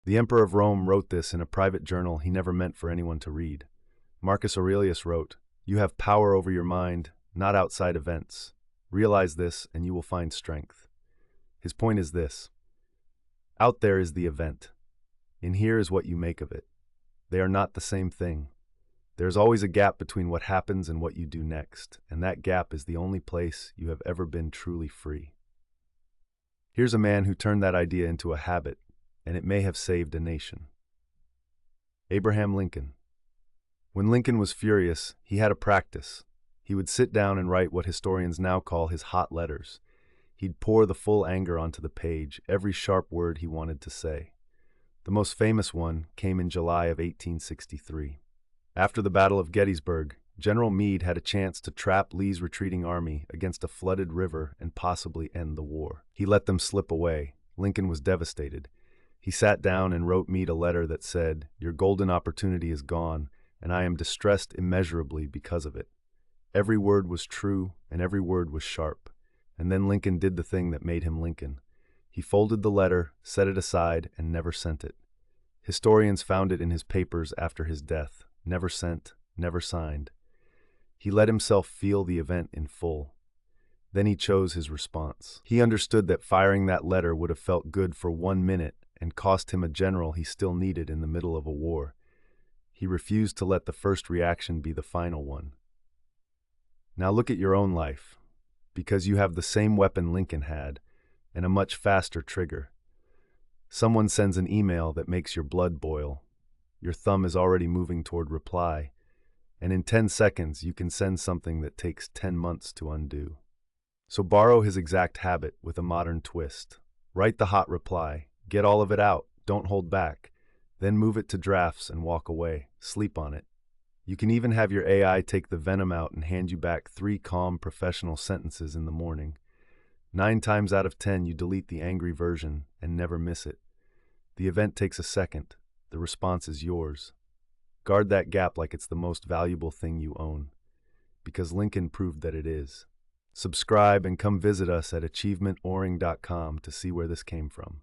The Emperor of Rome wrote this in a private journal he never meant for anyone to read. Marcus Aurelius wrote, "You have power over your mind, not outside events. Realize this and you will find strength." His point is this: out there is the event. In here is what you make of it. They are not the same thing. There's always a gap between what happens and what you do next, and that gap is the only place you have ever been truly free. Here's a man who turned that idea into a habit, and it may have saved a nation. Abraham Lincoln. When Lincoln was furious, he had a practice. He would sit down and write what historians now call his hot letters. He'd pour the full anger onto the page, every sharp word he wanted to say. The most famous one came in July of 1863. After the Battle of Gettysburg, General Meade had a chance to trap Lee's retreating army against a flooded river and possibly end the war. He let them slip away. Lincoln was devastated. He sat down and wrote Meade a letter that said, "Your golden opportunity is gone, and I am distressed immeasurably because of it." Every word was true, and every word was sharp. And then Lincoln did the thing that made him Lincoln. He folded the letter, set it aside, and never sent it. Historians found it in his papers after his death. Never sent, never signed. He let himself feel the event in full. Then he chose his response. He understood that firing that letter would have felt good for 1 minute and cost him a general he still needed in the middle of a war. He refused to let the first reaction be the final one. Now look at your own life, because you have the same weapon Lincoln had, and a much faster trigger. Someone sends an email that makes your blood boil. Your thumb is already moving toward reply, and in 10 seconds you can send something that takes 10 months to undo. So borrow his exact habit with a modern twist. Write the hot reply, get all of it out, don't hold back, then move it to drafts and walk away, sleep on it. You can even have your AI take the venom out and hand you back 3 calm, professional sentences in the morning. 9 times out of 10 you delete the angry version and never miss it. The event takes a second. The response is yours. Guard that gap like it's the most valuable thing you own, because Lincoln proved that it is. Subscribe and come visit us at achievementoring.com to see where this came from.